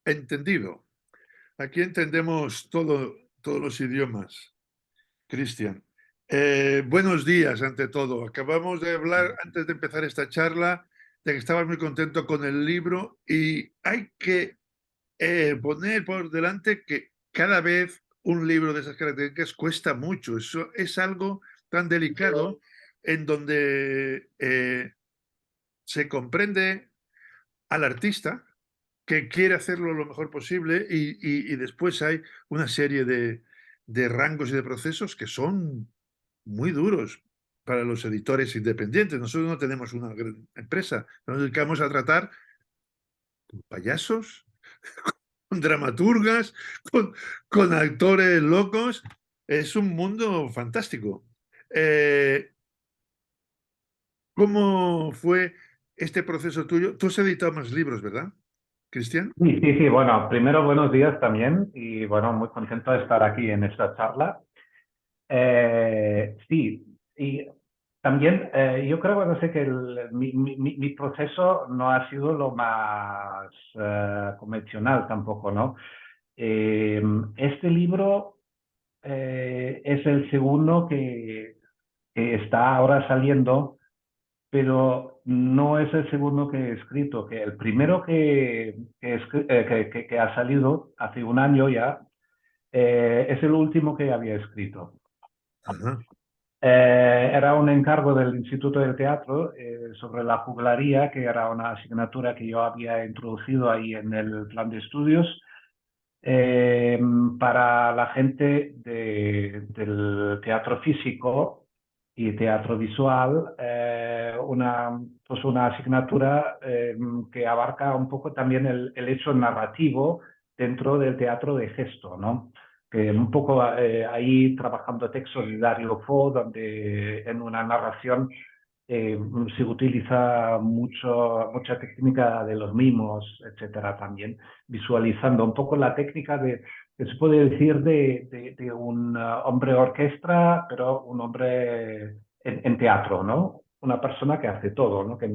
Entendido. Aquí entendemos todos los idiomas, Cristian. Buenos días, ante todo. Acabamos de hablar, antes de empezar esta charla, de que estabas muy contento con el libro y hay que poner por delante que cada vez un libro de esas características cuesta mucho. Eso es algo tan delicado en donde se comprende al artista que quiere hacerlo lo mejor posible y después hay una serie de rangos y de procesos que son muy duros para los editores independientes. Nosotros no tenemos una gran empresa, nos dedicamos a tratar con payasos, con dramaturgas, con actores locos. Es un mundo fantástico. Eh, ¿Cómo fue este proceso tuyo? Tú has editado más libros, ¿verdad, Cristian? Sí, sí, sí. Bueno, primero buenos días también y bueno, muy contento de estar aquí en esta charla. Sí, y también yo creo, bueno, sé que mi proceso no ha sido lo más convencional tampoco, ¿no? Eh, este libro es el segundo que está ahora saliendo, pero no es el segundo que he escrito, que el primero que ha salido hace un año ya, es el último que había escrito. Ajá. Era un encargo del Instituto del Teatro sobre la juglaría, que era una asignatura que yo había introducido ahí en el plan de estudios eh, para la gente del teatro físico y teatro visual, pues una asignatura que abarca un poco también el hecho narrativo dentro del teatro de gesto, ¿no? Que un poco ahí trabajando textos de Dario Fo, donde en una narración eh, se utiliza mucha técnica de los mimos, etcétera, también, visualizando un poco la técnica que se puede decir de un hombre orquesta, pero un hombre en teatro, ¿no? Una persona que hace todo, ¿no? Que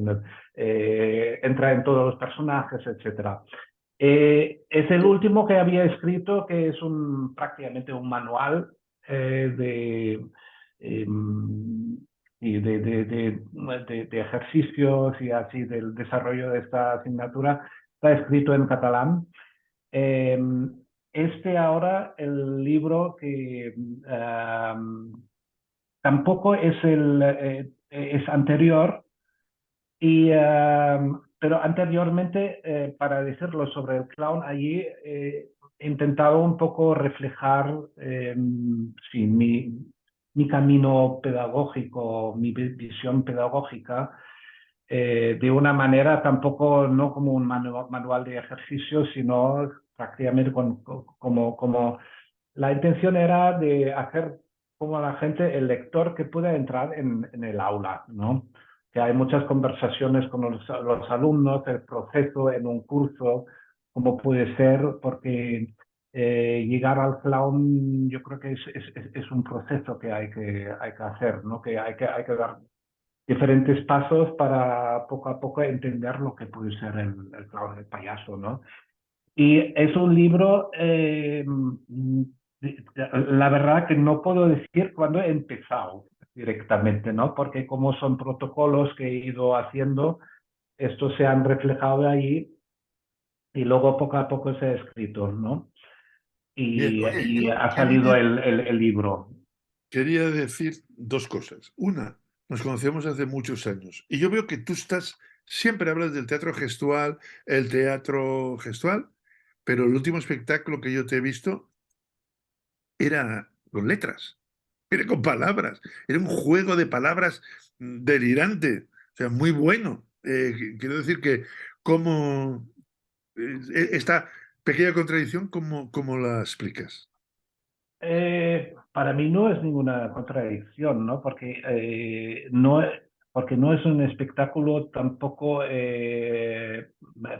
entra en todos los personajes, etcétera. Es el último que había escrito, que es prácticamente un manual eh, y de ejercicios y así del desarrollo de esta asignatura. Está escrito en catalán. Eh, este ahora, el libro que tampoco es anterior, pero anteriormente, para decirlo sobre el clown, allí he intentado un poco reflejar sí, mi camino pedagógico, mi visión pedagógica, de una manera tampoco no como un manual de ejercicios, sino prácticamente como la intención era de hacer como a la gente, el lector que pueda entrar en el aula, ¿no? Que hay muchas conversaciones con los alumnos, el proceso en un curso, como puede ser, porque llegar al clown yo creo que es un proceso que hay que hacer, ¿no? Que hay que dar diferentes pasos para poco a poco entender lo que puede ser el clown, el payaso, ¿no? Y es un libro, la verdad que no puedo decir cuándo he empezado directamente, ¿no? Porque como son protocolos que he ido haciendo, estos se han reflejado ahí y luego poco a poco se ha escrito, ¿no? Bien, oye, Y yo ha salido el libro. quería decir dos cosas. Una, nos conocemos hace muchos años y yo veo que tú siempre hablas del teatro gestual, el teatro gestual, pero el último espectáculo que yo te he visto era con letras, era con palabras, era un juego de palabras delirante, o sea, muy bueno. Quiero decir que cómo esta pequeña contradicción, ¿cómo la explicas? Para mí no es ninguna contradicción, ¿no? Porque no es un espectáculo tampoco,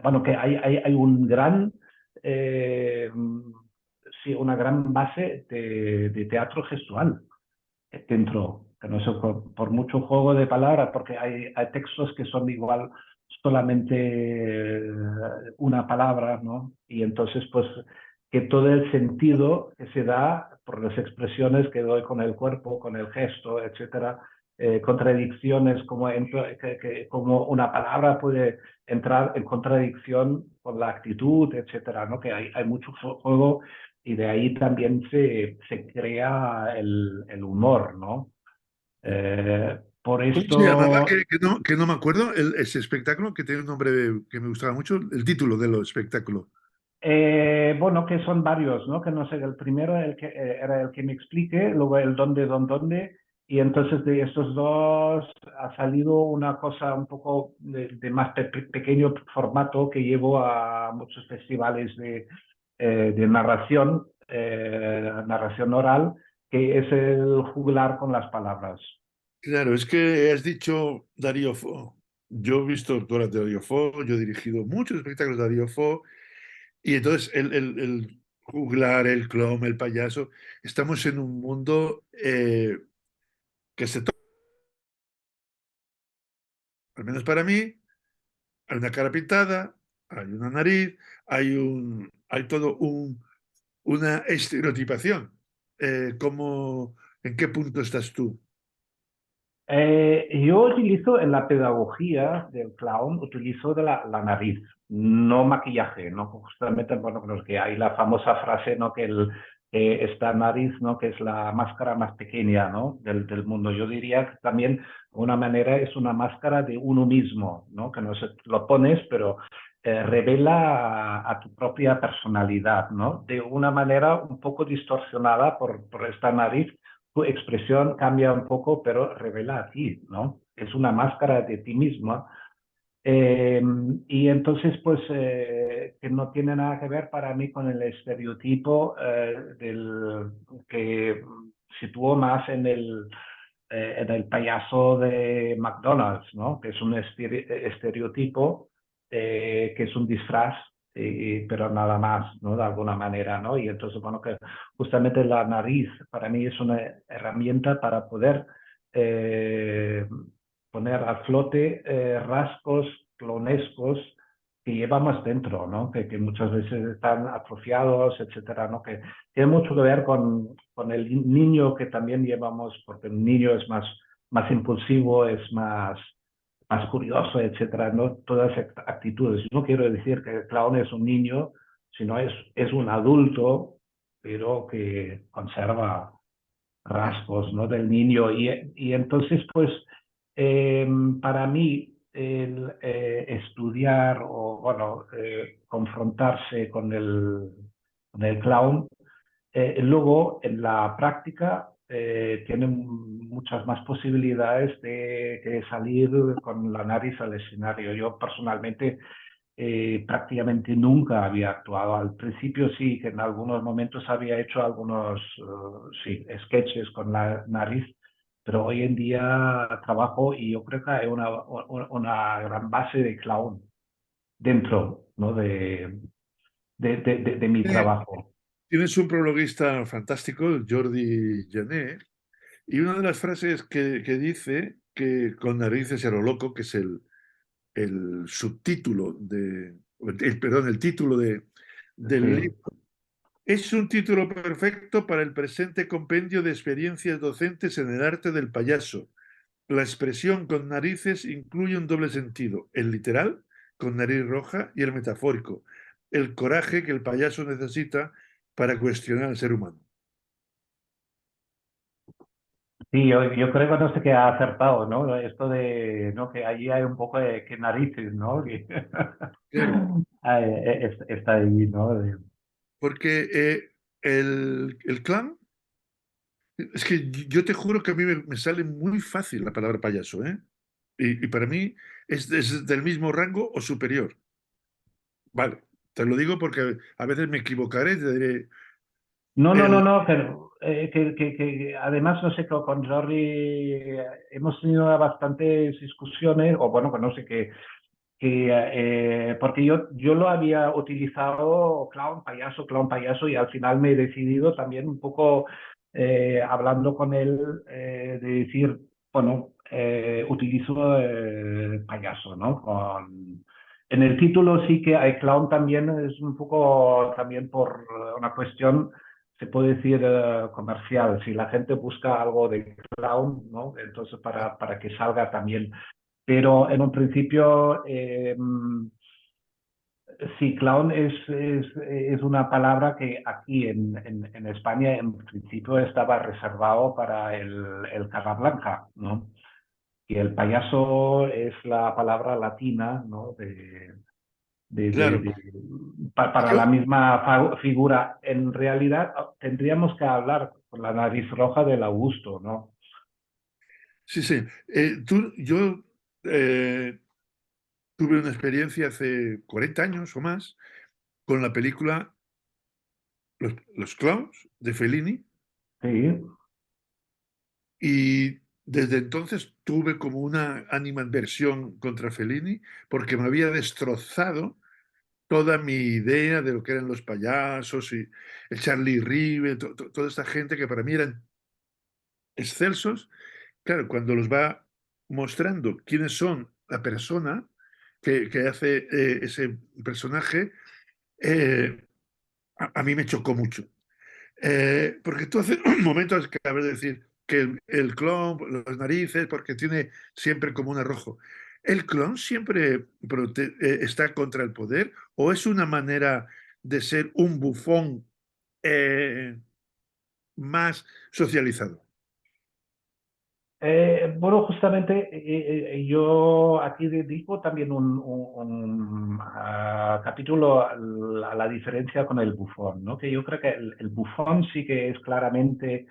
bueno, que hay un eh, sí, una gran base de teatro gestual dentro. que no sé, por mucho juego de palabras, porque hay textos que son igual solamente una palabra, ¿no? Y entonces, pues, que todo el sentido que se da por las expresiones que doy con el cuerpo, con el gesto, etcétera, contradicciones, como una palabra puede entrar en contradicción con la actitud, etcétera, ¿no? Que hay mucho juego y de ahí también se crea el humor, ¿no? Por ¿Cómo se llamaba? esto, Que no me acuerdo. Ese espectáculo que tiene un nombre que me gustaba mucho, el título del espectáculo. bueno, que son varios, ¿no? Que no sé, el primero era el que me explique, luego el dónde, y entonces de estos dos ha salido una cosa un poco de más pequeño formato que llevo a muchos festivales de narración oral, que es el juglar con las palabras. Claro, es que has dicho Darío Fo. Yo he visto obras de Darío Fo, yo he dirigido muchos espectáculos de Darío Fo, y entonces el juglar, el clown, el payaso, estamos en un mundo que se toca, al menos para mí, hay una cara pintada, hay una nariz, hay todo una estereotipación. ¿En qué punto estás tú? Yo utilizo en la pedagogía del clown, utilizo de la nariz, no maquillaje, ¿no? Justamente, bueno, creo que hay la famosa frase, ¿no? Esta nariz, ¿no? Que es la máscara más pequeña, ¿no? Del mundo. Yo diría que también, de una manera, es una máscara de uno mismo, ¿no? Que no se lo pones, pero revela a tu propia personalidad, ¿no? De una manera un poco distorsionada por esta nariz tu expresión cambia un poco, pero revela a ti, ¿no? Es una máscara de ti misma. Eh, y entonces, pues, que no tiene nada que ver para mí con el estereotipo que sitúo más en el payaso de McDonald's, ¿no? Que es un estereotipo que es un disfraz, pero nada más, ¿no? De alguna manera, ¿no? Y entonces, bueno, que justamente la nariz para mí es una herramienta para poder eh, poner a flote rasgos clonescos que llevamos dentro, ¿no? Que muchas veces están atrofiados, etcétera, ¿no? Que tiene mucho que ver con el niño que también llevamos, porque el niño es más impulsivo, es más curioso, etcétera, ¿no? Todas esas actitudes. No quiero decir que el clown es un niño, sino es un adulto, pero que conserva rasgos, ¿no? Del niño. Y entonces, pues, para mí, estudiar o, bueno, confrontarse con el clown, luego en la práctica tiene muchas más posibilidades de salir con la nariz al escenario. Yo personalmente prácticamente nunca había actuado. Al principio sí, que en algunos momentos había hecho algunos sí, sketches con la nariz, pero hoy en día trabajo y yo creo que hay una gran base de clown dentro, ¿no? de mi Eh, trabajo. Tienes un prologuista fantástico, el Jordi Jané, y una de las frases que dice que con narices a lo loco, que es el subtítulo perdón, el título del Sí. libro, es un título perfecto para el presente compendio de experiencias docentes en el arte del payaso. La expresión con narices incluye un doble sentido, el literal, con nariz roja, y el metafórico, el coraje que el payaso necesita para cuestionar al ser humano. Sí, yo creo que no sé qué ha acertado, ¿no? Esto de, ¿no? Que allí hay un poco de que narices, ¿no? Claro, Está ahí, ¿no? porque el clan, es que yo te juro que a mí me sale muy fácil la palabra payaso, ¿eh? Y para mí es del mismo rango o superior. Vale, te lo digo porque a veces me equivocaré, te diré, No, no, no, el, no, pero que además, no sé, con Jordi hemos tenido bastantes discusiones, o bueno, que no sé, porque yo lo había utilizado clown, payaso, y al final me he decidido también un poco hablando con él, de decir, bueno, utilizo payaso, ¿no? En el título sí que hay clown también, es un poco también por una cuestión, se puede decir, comercial. Si la gente busca algo de clown, ¿no? Entonces para que salga también. Pero en un principio, sí, clown es una palabra que aquí en España en principio estaba reservado para el Casablanca, ¿no? Y el payaso es la palabra latina, ¿no? Claro. Para Yo, la misma figura. En realidad tendríamos que hablar con la nariz roja del Augusto, ¿no? sí, sí. Yo tuve una experiencia hace 40 años o más con la película Los Clowns de Fellini Sí. y desde entonces tuve como una animadversión contra Fellini porque me había destrozado toda mi idea de lo que eran los payasos y el Charlie Rive, toda esta gente que para mí eran excelsos. Claro, cuando los va mostrando quiénes son la persona que hace ese personaje, eh, a mí me chocó mucho. Porque tú hace un momento acabas de decir que el clon, las narices, porque tiene siempre como un arrojo. ¿El clon siempre está contra el poder o es una manera de ser un bufón más socializado? Bueno, justamente yo aquí dedico también capítulo a la diferencia con el bufón, ¿no? Que yo creo que el bufón sí que es claramente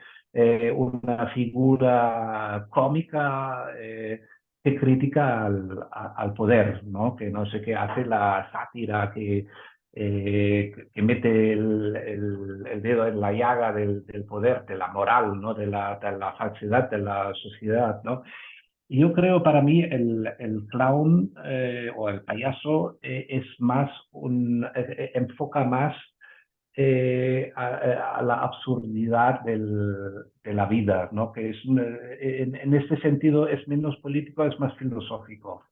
una figura cómica que critica al poder, ¿no? Que no sé qué hace la sátira, que mete el dedo en la llaga del poder, de la moral, ¿no? De la falsedad de la sociedad, ¿no? Y yo creo para mí el clown o el payaso es más enfoca más a la absurdidad de la vida, ¿no? Que es, en este sentido es menos político, es más filosófico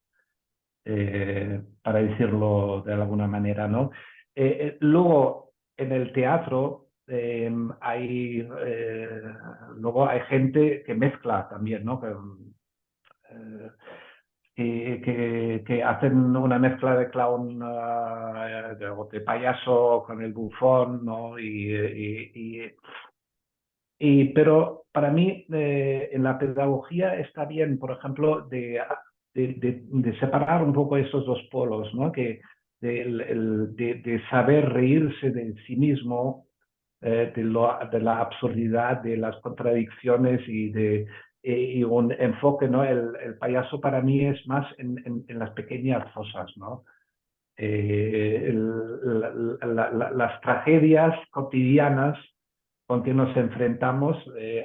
para decirlo de alguna manera, ¿no? Luego, en el teatro luego hay gente que mezcla también, ¿no? Eh, que hacen una mezcla de clown, de payaso con el bufón, ¿no? Pero para mí, en la pedagogía está bien, por ejemplo, de separar un poco esos dos polos, ¿no? Que de saber reírse de sí mismo, de la absurdidad, de las contradicciones y un enfoque, ¿no? El payaso para mí es más en las pequeñas cosas, ¿no? Las tragedias cotidianas con que nos enfrentamos,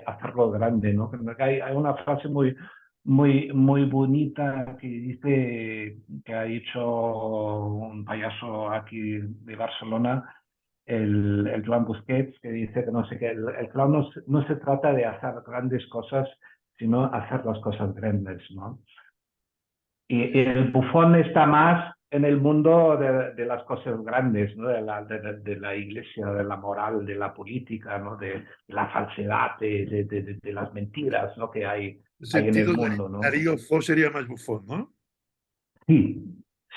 hacerlo grande, ¿no? Creo que hay una frase muy bonita que dice, que ha dicho un payaso aquí de Barcelona, el Joan Busquets, que dice que no sé qué, el clown no se trata de hacer grandes cosas, sino hacer las cosas grandes, ¿no? Y el bufón está más en el mundo de las cosas grandes, ¿no? De la iglesia, de la moral, de la política, ¿no? De la falsedad, de las mentiras, ¿no? Que En hay en el sentido, mundo, ¿no? Darío Fo sería más bufón, ¿no? Sí,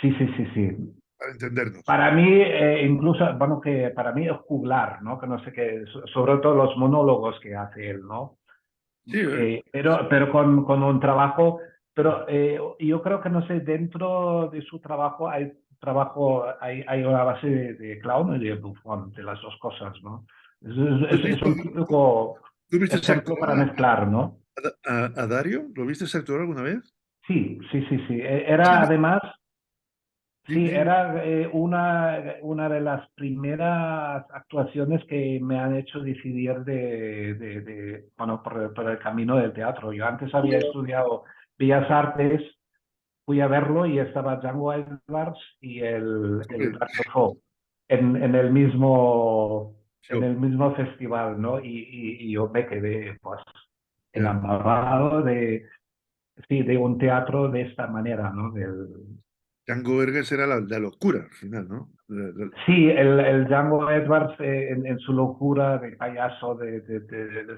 sí, sí, sí, sí. Para entendernos. Para mí, incluso, bueno, que para mí es juglar, ¿no? Que no sé qué, sobre todo los monólogos que hace él, ¿no? Sí, Pero con un trabajo, pero yo creo que no sé, dentro de su hay una base de clown y de bufón, de las dos cosas, ¿no? ¿Has Es visto, un típico tú viste ejemplo para actuar mezclar, ¿no? a Dario? ¿Lo viste actuar alguna vez? Sí, sí, sí, sí. Sí, Era además, sí, dime. era una de las primeras actuaciones que me han hecho decidir bueno, por el camino del teatro. Yo antes había estudiado Bellas Artes, fui a verlo y estaba Django Edwards y el Hombre, Dario Fo en el mismo. en el mismo festival, ¿no? Y yo me quedé, pues, enamorado de, sí, de un teatro de esta manera, ¿no? Django Verges era la locura al final, ¿no? Sí, el Django Edwards en su locura de payaso,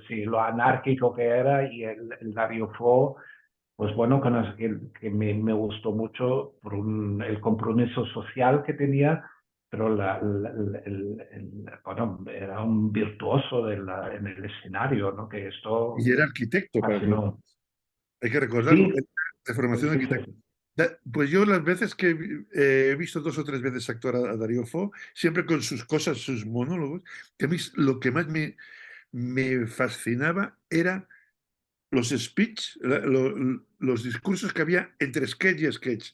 sí, lo anárquico que era, y el Dario Fo, pues bueno, que me gustó mucho por el compromiso social que tenía, pero bueno, era un virtuoso en el escenario, ¿no? Que esto Y era arquitecto, para que fascinó. hay que recordarlo, Sí, de sí, formación de sí, arquitecto. Pues yo las veces que he visto 2 o 3 veces actuar a Darío Fo, siempre con sus cosas, sus monólogos, que a mí lo que más me fascinaba era los speech, los discursos que había entre sketch y sketch.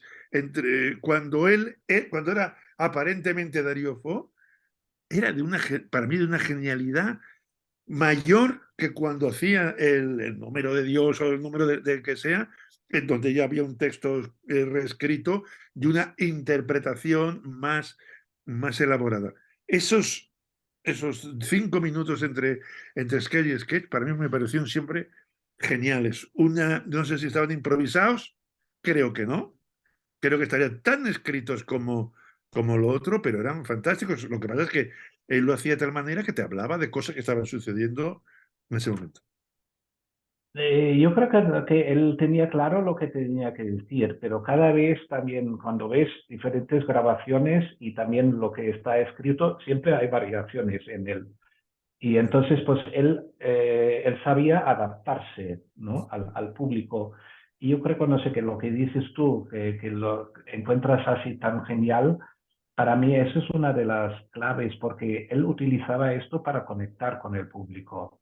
Cuando era aparentemente Darío Fo, era para mí de una genialidad mayor que cuando hacía el número de Dios o el número del que sea, en donde ya había un texto reescrito y una interpretación más elaborada. Esos 5 minutos entre sketch y sketch para mí me parecieron siempre geniales. No sé si estaban improvisados, creo que no. Creo que estarían tan escritos como lo otro, pero eran fantásticos. Lo que pasa es que él lo hacía de tal manera que te hablaba de cosas que estaban sucediendo en ese momento. Yo creo que él tenía claro lo que tenía que decir, pero cada vez también cuando ves diferentes grabaciones y también lo que está escrito, siempre hay variaciones en él. Y entonces, pues él sabía adaptarse, ¿no? Al público. Y yo creo que, no sé, que lo que dices tú, que lo encuentras así tan genial, para mí eso es una de las claves, porque él utilizaba esto para conectar con el público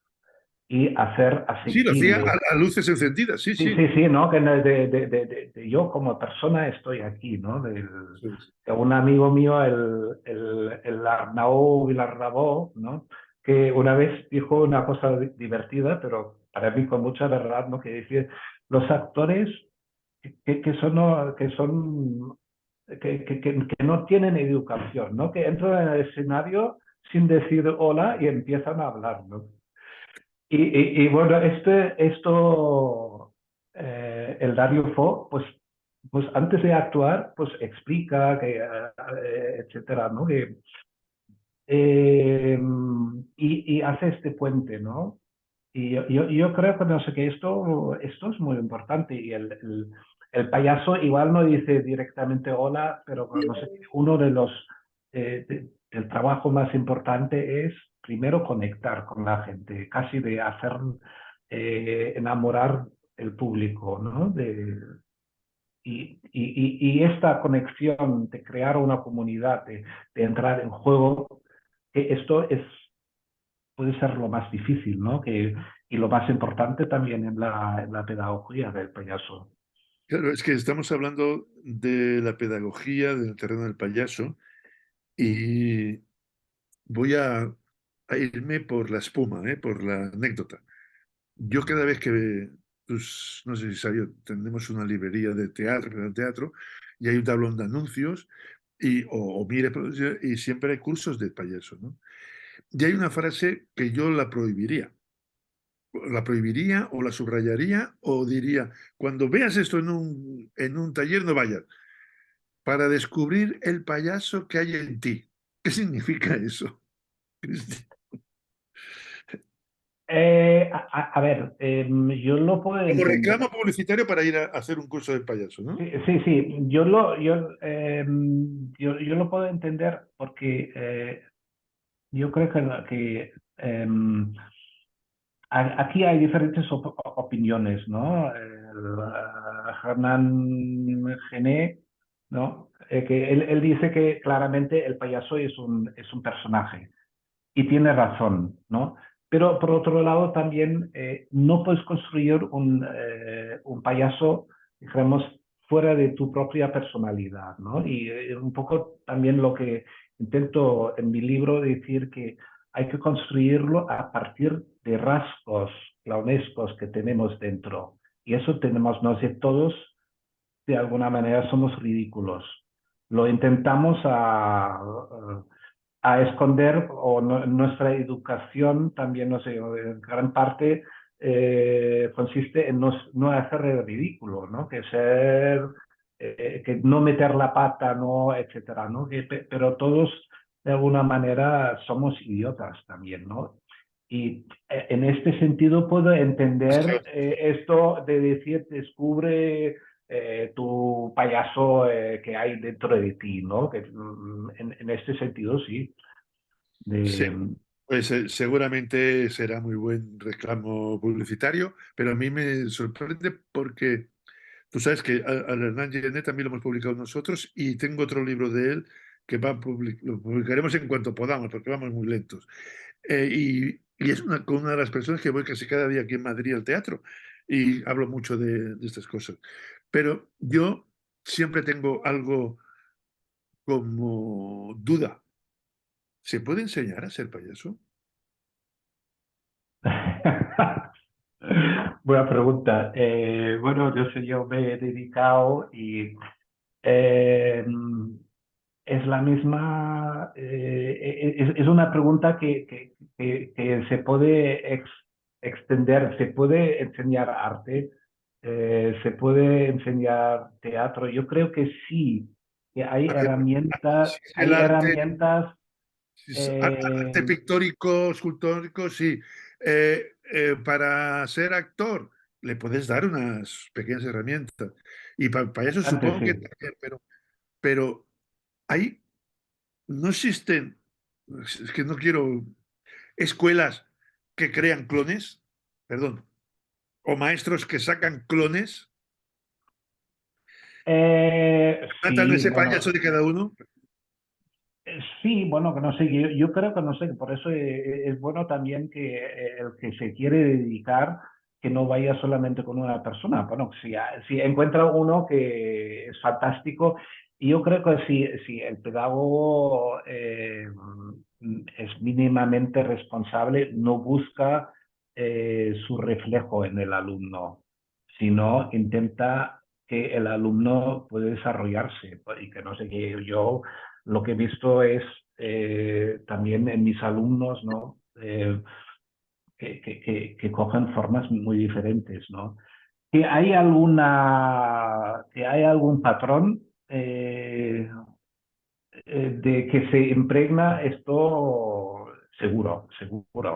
y hacer Sí, lo hacía asequible. a luces encendidas, sí, Sí, sí. sí, sí, ¿no? Que yo como persona estoy aquí, ¿no? Sí, sí. De un amigo mío, el Arnau Vilarrabó, ¿no? Que una vez dijo una cosa divertida, pero para mí con mucha verdad, ¿no? Que dice, los actores que son, que no tienen educación, ¿no? Que entran en el escenario sin decir hola y empiezan a hablar, ¿no? Y bueno, el Dario Fo, pues antes de actuar, pues explica etcétera, ¿no? Y hace este puente, ¿no? Y yo creo que, no sé, que esto es muy importante. Y el payaso igual no dice directamente hola, pero no sé, uno de los, el trabajo más importante es primero conectar con la gente, casi de hacer enamorar el público, ¿no? Y esta conexión de crear una comunidad, de entrar en juego, que esto puede ser lo más difícil, ¿no? Y lo más importante también en la pedagogía del payaso. Claro, es que estamos hablando de la pedagogía del terreno del payaso y voy a irme por la espuma, por la anécdota. Yo cada vez que, pues, no sé si sabía, tenemos una librería de teatro, y hay un tablón de anuncios o mire, y siempre hay cursos de payaso, ¿no? Y hay una frase que yo la prohibiría. La prohibiría o la subrayaría o diría, cuando veas esto en un taller no vayas, para descubrir el payaso que hay en ti. ¿Qué significa eso, Cristi? A ver, yo lo puedo Como reclamo entender. publicitario para ir a hacer un curso de payaso, ¿no? Sí, sí, sí, yo lo puedo entender porque yo creo que aquí hay diferentes opiniones, ¿no? Hernán Gené, ¿no? Que él dice que claramente el payaso es un personaje y tiene razón, ¿no? Pero por otro lado también no puedes construir un payaso, digamos, fuera de tu propia personalidad, ¿no? Y un poco también lo que intento en mi libro decir que hay que construirlo a partir de rasgos clownescos que tenemos dentro. Y eso tenemos, no sé, todos de alguna manera somos ridículos. Lo intentamos a esconder o nuestra educación también, no sé, en gran parte consiste en no hacer el ridículo, ¿no? Que no meter la pata, ¿no? Etcétera, ¿no? Pero todos de alguna manera somos idiotas también, ¿no? Y en este sentido puedo entender esto de decir, descubre tu payaso que hay dentro de ti, ¿no? Que, en este sentido, sí. Sí, De, pues seguramente será muy buen reclamo publicitario, pero a mí me sorprende porque tú sabes que al Hernán Genet también lo hemos publicado nosotros y tengo otro libro de él que lo publicaremos en cuanto podamos, porque vamos muy lentos. Y es con una de las personas que voy casi cada día aquí en Madrid al teatro y hablo mucho de estas cosas. Pero yo siempre tengo algo como duda. ¿Se puede enseñar a ser payaso? Buena pregunta. Bueno, yo me he dedicado y eh, es la misma, es una pregunta que se puede extender, se puede enseñar arte, se puede enseñar teatro. Yo creo que sí, que A ver, si es el hay arte, herramientas. si es eh, arte pictórico, escultórico, sí. Para ser actor, le puedes dar unas pequeñas herramientas. Y para eso Antes supongo que sí. también, pero hay, no existen, es que no quiero, escuelas que crean clones, perdón, o maestros que sacan clones, matan Sí, ese payaso bueno, de cada uno. sí, bueno, que no sé, yo creo que no sé, por eso es bueno también que el que se quiere dedicar, que no vaya solamente con una persona. Bueno, si encuentra uno que es fantástico, y yo creo que si el pedagogo es mínimamente responsable, no busca su reflejo en el alumno, sino intenta que el alumno puede desarrollarse y que no sé, que yo lo que he visto es también en mis alumnos, ¿no? Que cogen formas muy diferentes, ¿no? Que hay algún patrón de que se impregna esto seguro,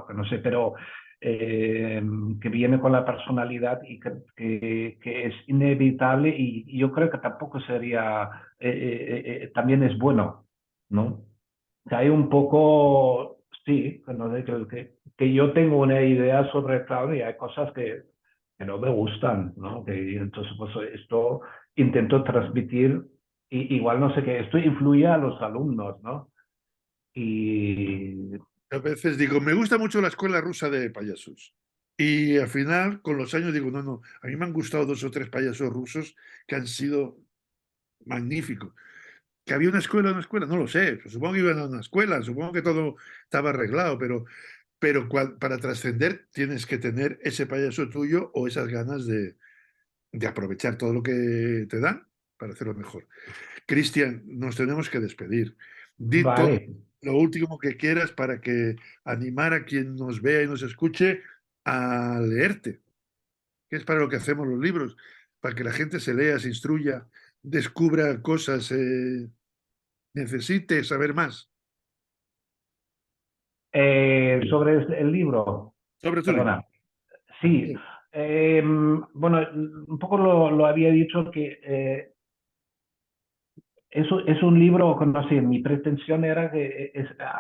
que no sé, pero eh, que viene con la personalidad y que es inevitable y yo creo que tampoco sería, también es bueno, ¿no? Que hay un poco, sí, que, no sé, que yo tengo una idea sobre el clown y hay cosas que no me gustan, ¿no? Que entonces, pues esto intento transmitir, igual no sé qué, esto influye a los alumnos, ¿no? Y A veces digo, me gusta mucho la escuela rusa de payasos. Y al final, con los años, digo, no, a mí me han gustado dos o tres payasos rusos que han sido magníficos. Que había una escuela, no lo sé. Supongo que iban a una escuela, supongo que todo estaba arreglado, pero para trascender tienes que tener ese payaso tuyo o esas ganas de aprovechar todo lo que te dan para hacerlo mejor. Cristian, nos tenemos que despedir. Di todo vale. lo último que quieras para que animar a quien nos vea y nos escuche a leerte, que es para lo que hacemos los libros, para que la gente se lea, se instruya, descubra cosas, necesite saber más Sobre el libro, sobre tu libro. perdona. Sí, bueno, un poco lo había dicho que es un libro, no sé, mi pretensión era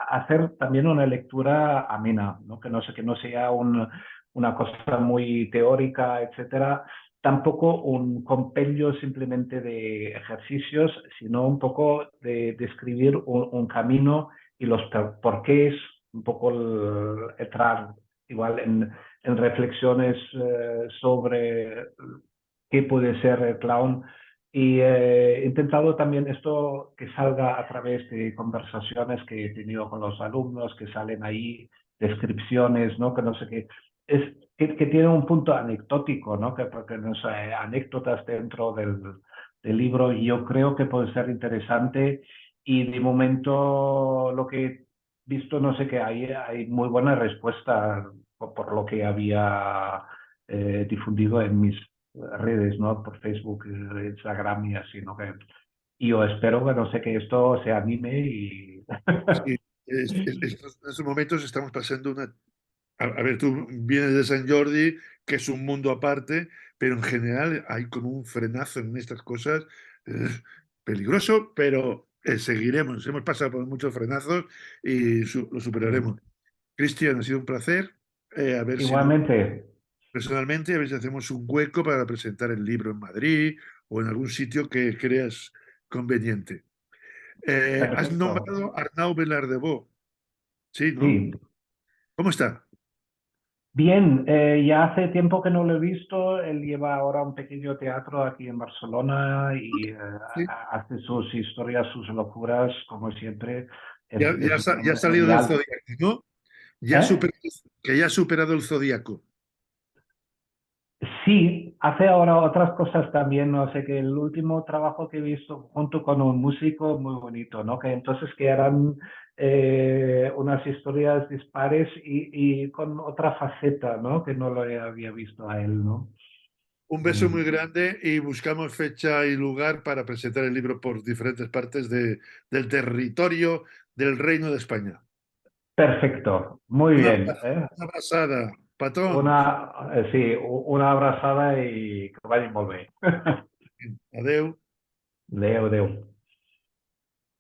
hacer también una lectura amena, ¿no? Que no sé, que no sea una cosa muy teórica, etcétera. Tampoco un compendio simplemente de ejercicios, sino un poco de describir un camino y los porqués, un poco entrar igual en reflexiones sobre qué puede ser el clown y he intentado también esto que salga a través de conversaciones que he tenido con los alumnos, que salen ahí, descripciones, ¿no? Que no sé qué. Que tiene un punto anecdótico, ¿no? Porque no sé, anécdotas dentro del libro y yo creo que puede ser interesante y de momento lo que visto, no sé qué, hay muy buena respuesta por lo que había difundido en mis redes, ¿no? Por Facebook, Instagram y así, ¿no? Y yo espero que, no sé, que esto se anime y... Sí, en estos momentos estamos pasando una... A ver, tú vienes de San Jordi, que es un mundo aparte, pero en general hay como un frenazo en estas cosas, eh, peligroso, pero seguiremos. Hemos pasado por muchos frenazos y lo superaremos. Cristian, ha sido un placer. A ver si Igualmente, personalmente, a ver si hacemos un hueco para presentar el libro en Madrid o en algún sitio que creas conveniente. Has perfecto. nombrado a Arnau Belardebó, sí, ¿no? Sí, ¿Cómo está? bien, ya hace tiempo que no lo he visto. Él lleva ahora un pequeño teatro aquí en Barcelona y Sí. hace sus historias, sus locuras, como siempre. Ya, Es un ya ha hombre salido del genial. zodiaco, ¿no? ¿Eh? Que ya ha superado el zodiaco. Sí, hace ahora otras cosas también, no sé, que el último trabajo que he visto junto con un músico muy bonito, ¿no? Que entonces que eran unas historias dispares y con otra faceta, ¿no? Que no lo había visto a él, ¿no? Un beso Mm. muy grande y buscamos fecha y lugar para presentar el libro por diferentes partes del territorio del Reino de España. Perfecto, muy bien, ¿eh? Una abrazada, patón. Sí, una abrazada y que vaya muy bien. Adeu. Adéu, adéu.